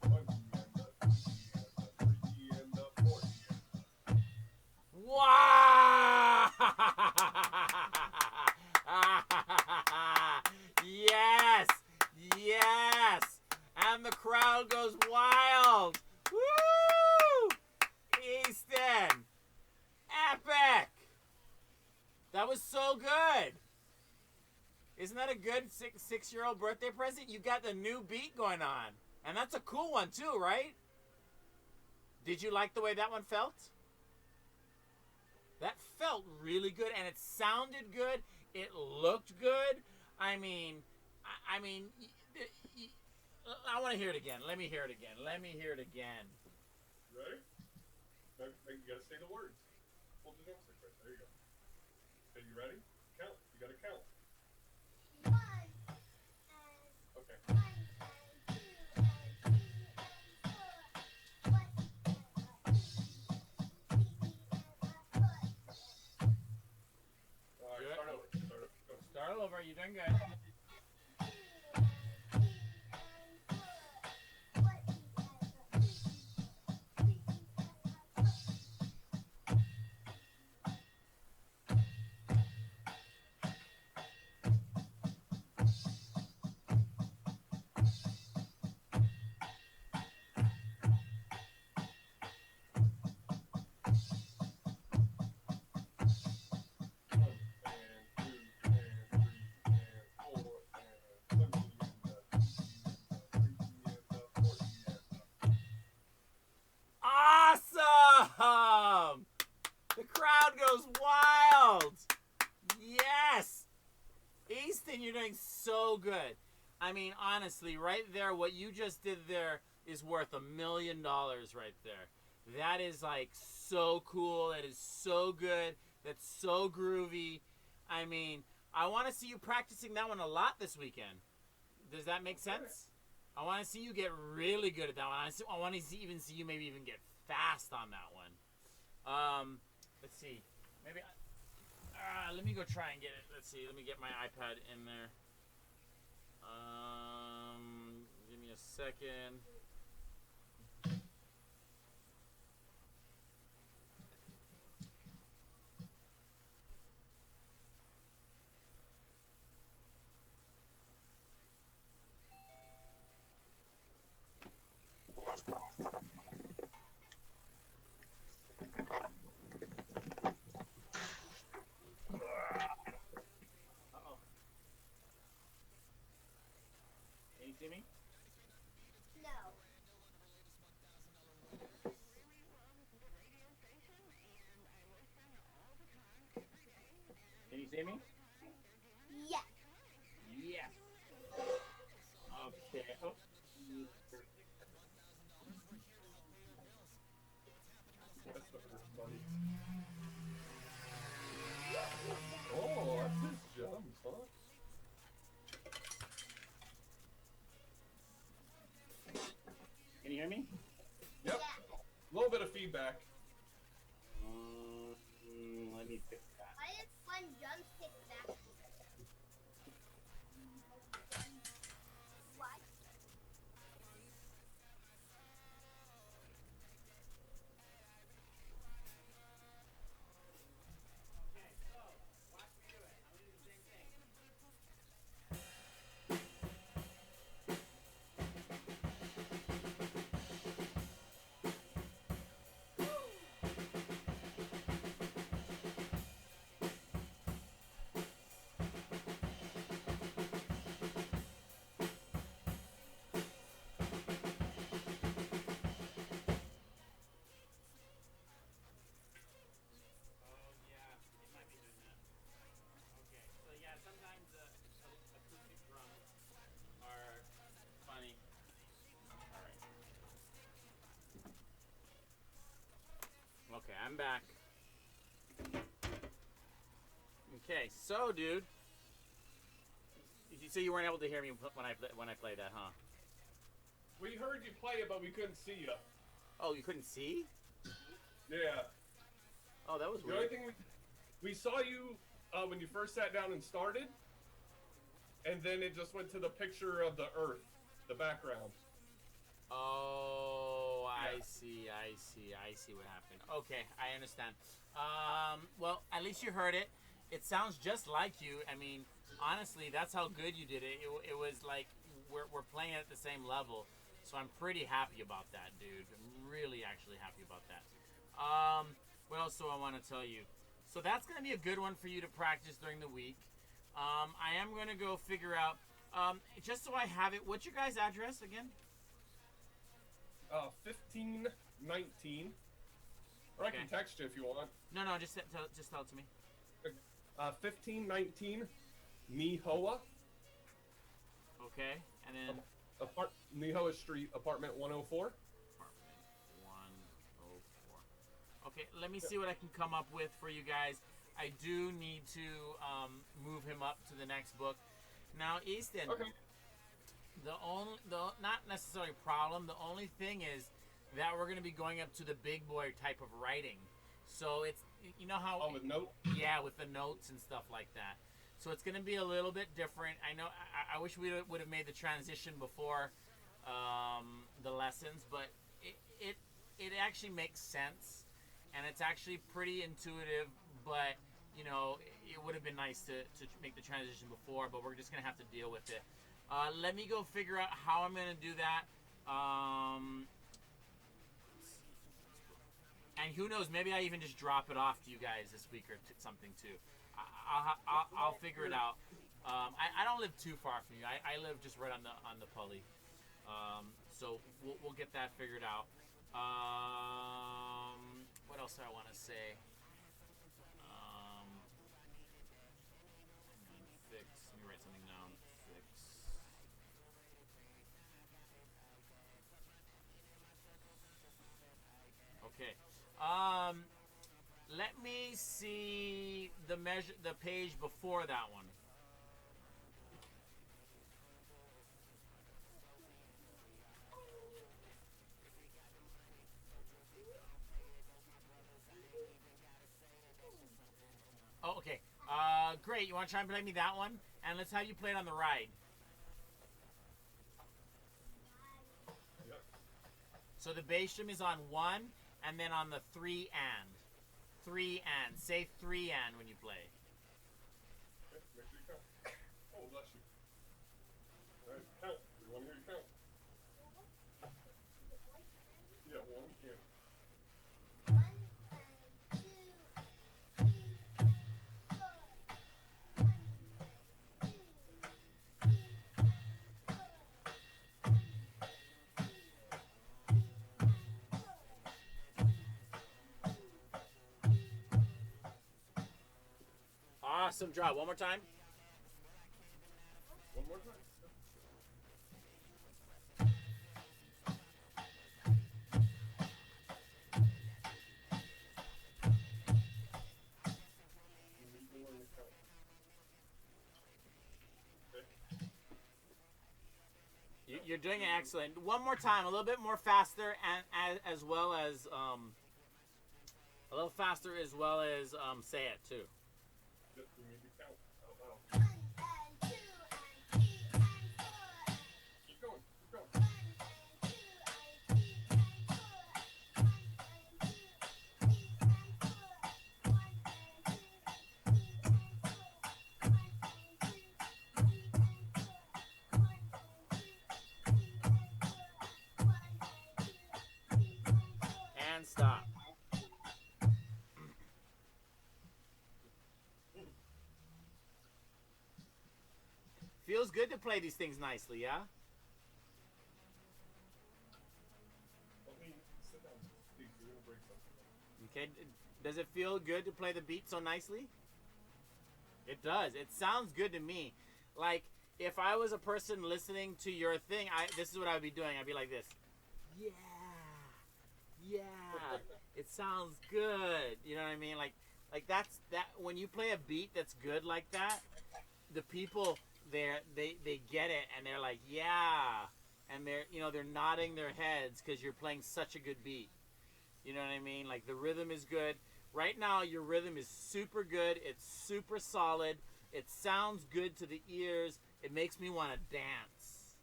1 E and a 2 E and a 3 E and a 4 E and a. Wow! Yes! Yes! And the crowd goes wild! Woo! Easton! Epic! That was so good! Isn't that a good six-year-old birthday present? You got the new beat going on. And that's a cool one too, right? Did you like the way that one felt? That felt really good, and it sounded good. It looked good. I mean, I want to hear it again. Let me hear it again. Let me hear it again. Ready? You gotta say the words. Hold the drumstick right there. You go. Okay, you ready? Count. You gotta count. Okay. Alright, Good. start over. Go. Start all over. You're doing good. Awesome! The crowd goes wild. Yes! Easton, you're doing so good. I mean, honestly, right there, what you just did there is worth $1 million right there. That is like so cool. That is so good. That's so groovy. I mean, I want to see you practicing that one a lot this weekend. Does that make sense? I want to see you get really good at that one. I want to even see you maybe even get fast on that one. Let's see. Maybe. Let me go try and get it. Let's see. Let me get my iPad in there. Give me a second. Uh-oh. Can you see me? No. Can you see me? Yes. Yes. Okay. Oh. That's the first buddy. Oh, that's his jumps, huh? Can you hear me? Yep. A little bit of feedback. Let me fix that. Why is one drumstick back? What? Okay, so watch me do it. I'm gonna do the same thing. Oh yeah, it might be doing that. Okay, so yeah, sometimes acoustic drums are funny. All right. Okay, I'm back. Okay, so dude, you say you weren't able to hear me when I played that, huh? We heard you play it, but we couldn't see you. Oh, you couldn't see? Yeah. Oh, that was The only weird. thing we saw you when you first sat down and started, and then it just went to the picture of the Earth, the background. Oh, I Yeah. see. I see what happened. Okay, I understand. Well, at least you heard it. It sounds just like you. I mean, honestly, that's how good you did it. It was like we're playing at the same level. So I'm pretty happy about that, dude. I'm really actually happy about that. What else do I want to tell you? So that's going to be a good one for you to practice during the week. I am going to go figure out, just so I have it, what's your guys' address again? 1519. Or I Okay. can text you if you want. No, just tell it to me. 1519 Nihoa. Okay, and then Nihoa Street, apartment 104. apartment 104. Okay, let me see what I can come up with for you guys. I do need to move him up to the next book. Now, Easton, Okay. the not necessarily problem. The only thing is that we're going to be going up to the big boy type of writing. So it's, you know how, Oh, with note? yeah, with the notes and stuff like that. So it's going to be a little bit different. I know. I wish we would have made the transition before the lessons, but it actually makes sense, and it's actually pretty intuitive. But you know, it would have been nice to make the transition before. But we're just going to have to deal with it. Let me go figure out how I'm going to do that. And who knows? Maybe I even just drop it off to you guys this week or something too. I'll figure it out. I don't live too far from you. I live just right on the pulley. So we'll get that figured out. What else do I want to say? Fix. Let me write something down. Fix. Okay. Let me see the page before that one. Oh, okay. Great. You want to try and play me that one? And let's have you play it on the ride. Yep. So the bass drum is on 1, and then on the 3 and. 3 and. Say 3 and when you play. Okay, make sure you count. Oh, bless you. All right, count. We want to hear you count. Yeah, 1, yeah. Awesome job. One more time. One more time. You need to learn to count. Okay. You're doing excellent. One more time, a little bit more faster, and as well as a little faster as well as say it too. Yep, we need to count out loud. Keep going, keep going. And stop. Feels good to play these things nicely, yeah? Let me sit down. Steve, you're gonna break something. Okay. Does it feel good to play the beat so nicely? It does. It sounds good to me. Like if I was a person listening to your thing, this is what I would be doing. I'd be like this. Yeah. Yeah. It sounds good. You know what I mean? Like that's that when you play a beat that's good like that, the people there they get it and they're like, yeah. and they're nodding their heads because you're playing such a good beat. You know what I mean? Like the rhythm is good. Right now, your rhythm is super good. It's super solid. It sounds good to the ears. It makes me want to dance.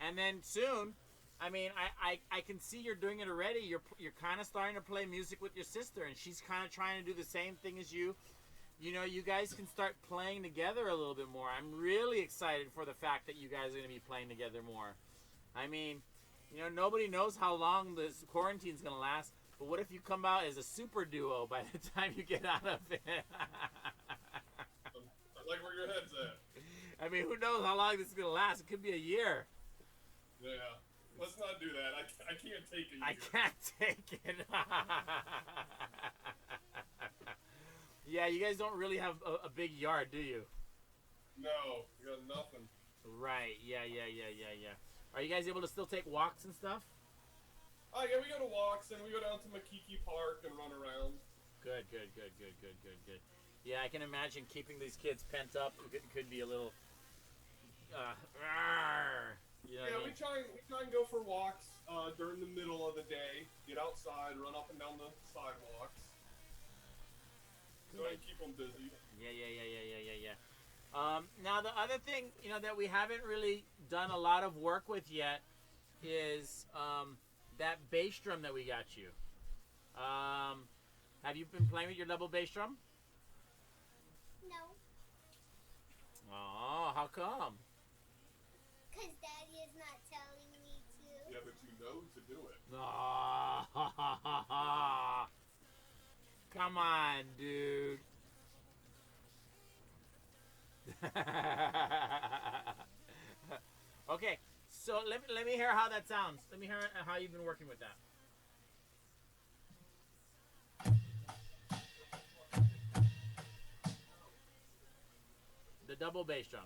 And then soon, I mean, I can see you're doing it already. You're kind of starting to play music with your sister, and she's kind of trying to do the same thing as you. You know, you guys can start playing together a little bit more. I'm really excited for the fact that you guys are going to be playing together more. I mean, you know, nobody knows how long this quarantine's going to last, but what if you come out as a super duo by the time you get out of it? I like where your head's at. I mean, who knows how long this is going to last? It could be a year. Yeah. Let's not do that. I can't take a year. I can't take it. Yeah, you guys don't really have a big yard, do you? No, we got nothing. Right. Yeah. Are you guys able to still take walks and stuff? Oh, yeah, we go to walks and we go down to Makiki Park and run around. Good. Yeah, I can imagine keeping these kids pent up could be a little. You know Yeah, what I we mean? try and go for walks during the middle of the day. Get outside, run up and down the sidewalks. Try and keep them busy. Yeah. Now the other thing, you know, that we haven't really done a lot of work with yet is that bass drum that we got you. Have you been playing with your double bass drum? No, Oh, how come? because Daddy is not telling me to. Yeah, but you know to do it. Oh, come on, dude. Okay, so let me hear how that sounds. Let me hear how you've been working with that. The double bass drum.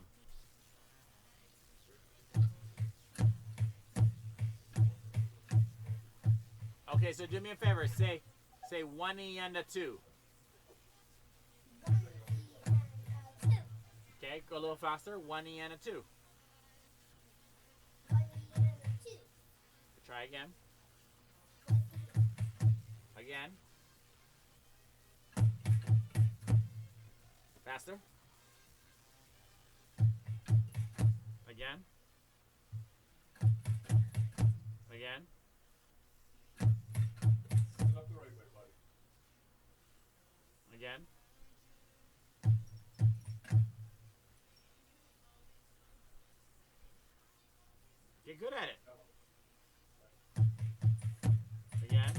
Okay, so do me a favor. Say 1E and a 2. 1 E and a 2. Okay, go a little faster. 1E and a 2. 1 E and a 2. Try again. Again. Faster. Again. Again. Sit up the right way, buddy. Again. Get good at it. Again.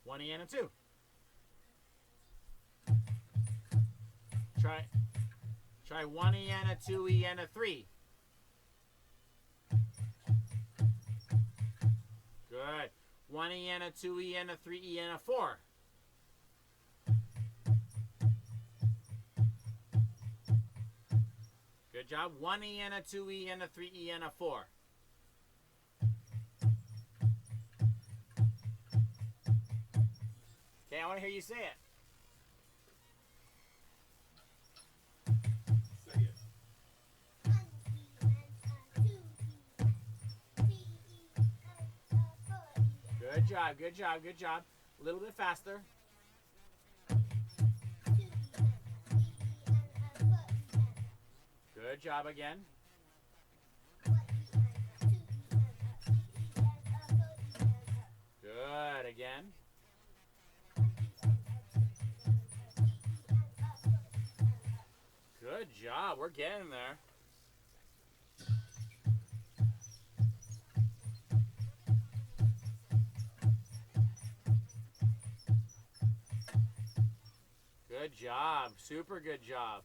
1E and a 2. Try 1E and a 2E and a 3. Good. 1E and a 2E and a 3E and a 4. Good job. 1E and a 2E and a 3E and a 4. Okay, I want to hear you say it. Say it. 1 E and a 2 E and 3 E and a 4 E. Good job. A little bit faster. 2 E and a 3 E and a 4 E. Good job again. 1 E and a 2 E and a 3 E and a 4 E. Good again. 1 E and a 2 E and a 3 E and a 4 E. Good job. We're getting there. Good job. Super good job.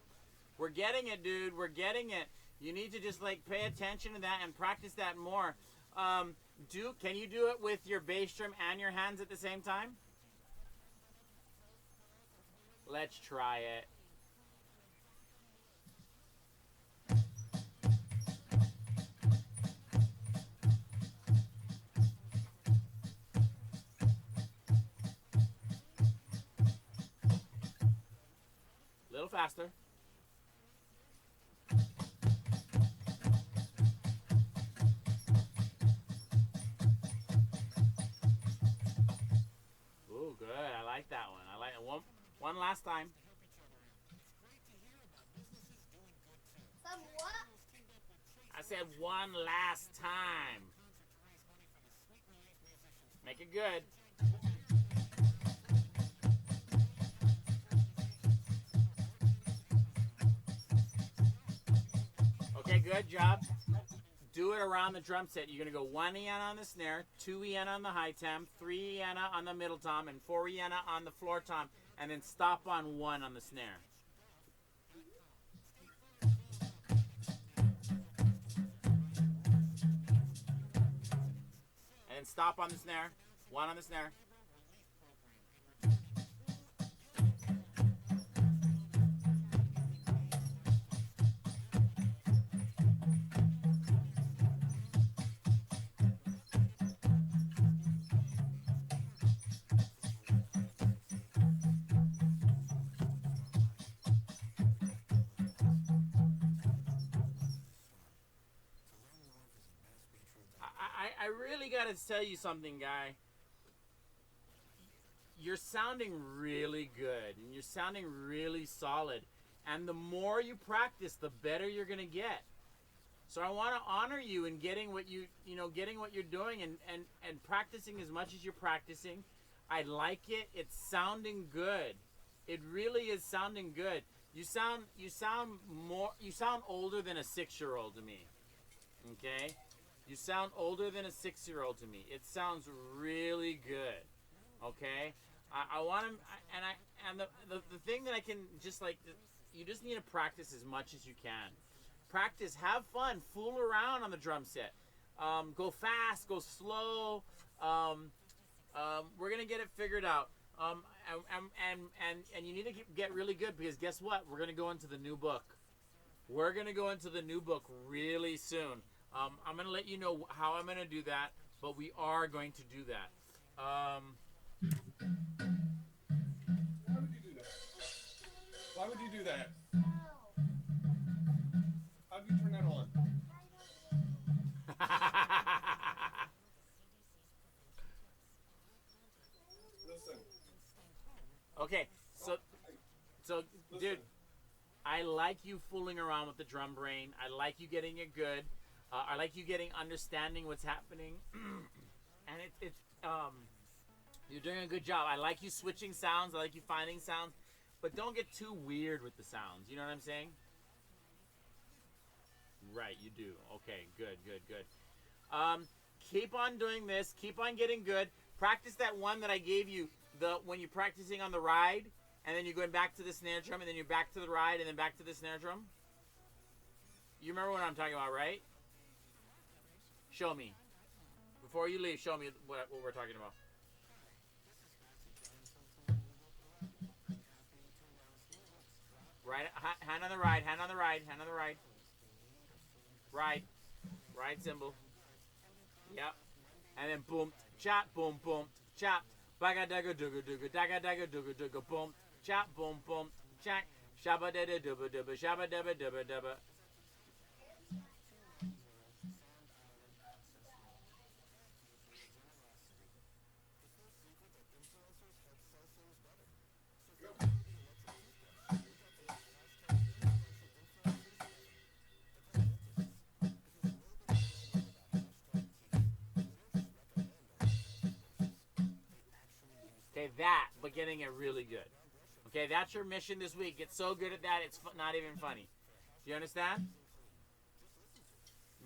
We're getting it, dude. We're getting it. You need to just like pay attention to that and practice that more. Can you do it with your bass drum and your hands at the same time? Let's try it. Little faster. like that one. I like it. One last time. Some what? I said one last time. Make it good. Okay, good job. Do it around the drum set. You're going to go 1 Iana on the snare, 2 Iana on the high tom, 3 Iana on the middle tom, and 4 Iana on the floor tom, and then stop on 1 on the snare. And then stop on the snare, 1 on the snare. I really got to tell you something, guy. You're sounding really good, and you're sounding really solid. And the more you practice, the better you're going to get. So I want to honor you in getting what getting what you're doing and practicing as much as you're practicing. I like it. It's sounding good. It really is sounding good. You sound older than a 6-year-old to me. Okay? You sound older than a 6-year-old to me. It sounds really good. Okay? I want to, and the thing that I can just like, you just need to practice as much as you can. Practice, have fun, fool around on the drum set. Go fast, go slow. We're gonna get it figured out. And you need to get really good, because guess what? We're gonna go into the new book. We're gonna go into the new book really soon. I'm gonna let you know how I'm gonna do that, but we are going to do that. Why would you do that? Why would you do that? How'd you turn that on? Listen. Okay, so Listen. dude, I like you fooling around with the drum brain. I like you getting it good. I like you understanding what's happening, and you're doing a good job. I like you switching sounds. I like you finding sounds, but don't get too weird with the sounds. You know what I'm saying? Right, you do. Okay, good. Keep on doing this. Keep on getting good. Practice that one that I gave you. When you're practicing on the ride, and then you're going back to the snare drum, and then you're back to the ride, and then back to the snare drum. You remember what I'm talking about, right? Show me. Before you leave, show me what we're talking about. Right, hand on the ride, hand on the ride, hand on the ride. Ride cymbal. Yep. And then boom, chop, boom, chop. Baga daga duga duga daga daga duga duga boom, chop, boom, chak, shabba da da dubba dubba, shabba dubba dubba dubba. Okay, but getting it really good. Okay, that's your mission this week. Get so good at that, it's not even funny. Do you understand?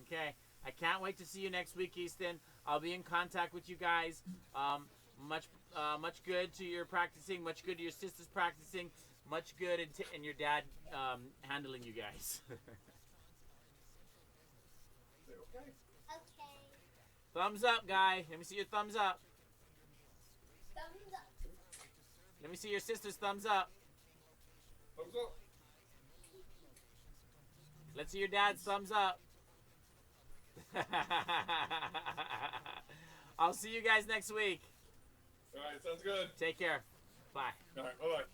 Okay, I can't wait to see you next week, Easton. I'll be in contact with you guys. Much good to your practicing. Much good to your sisters practicing. Much good and your dad handling you guys. Okay. Okay. Thumbs up, guy. Let me see your thumbs up. Thumbs up. Let me see your sister's thumbs up. Thumbs up. Let's see your dad's thumbs up. I'll see you guys next week. All right, sounds good. Take care. Bye. All right, bye-bye.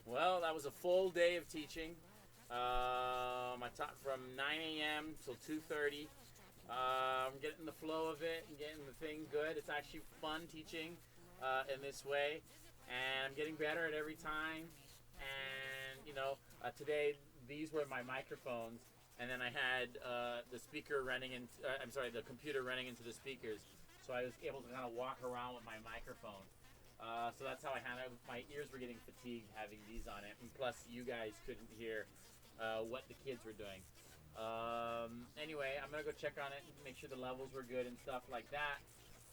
Well, that was a full day of teaching. I taught from 9 a.m. till 2:30. I'm getting the flow of it and getting the thing good. It's actually fun teaching in this way, and I'm getting better at every time. And today these were my microphones, and then I had the speaker running in. The computer running into the speakers, so I was able to kind of walk around with my microphone. So that's how I handled it. My ears were getting fatigued having these on it, and plus you guys couldn't hear what the kids were doing. Anyway, I'm gonna go check on it and make sure the levels were good and stuff like that.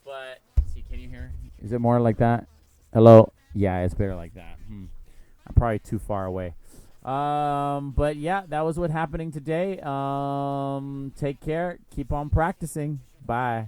But see, can you hear? Is it more like that? Hello? Yeah, it's better like that. I'm probably too far away. But yeah, that was what happening today. Take care. Keep on practicing. Bye.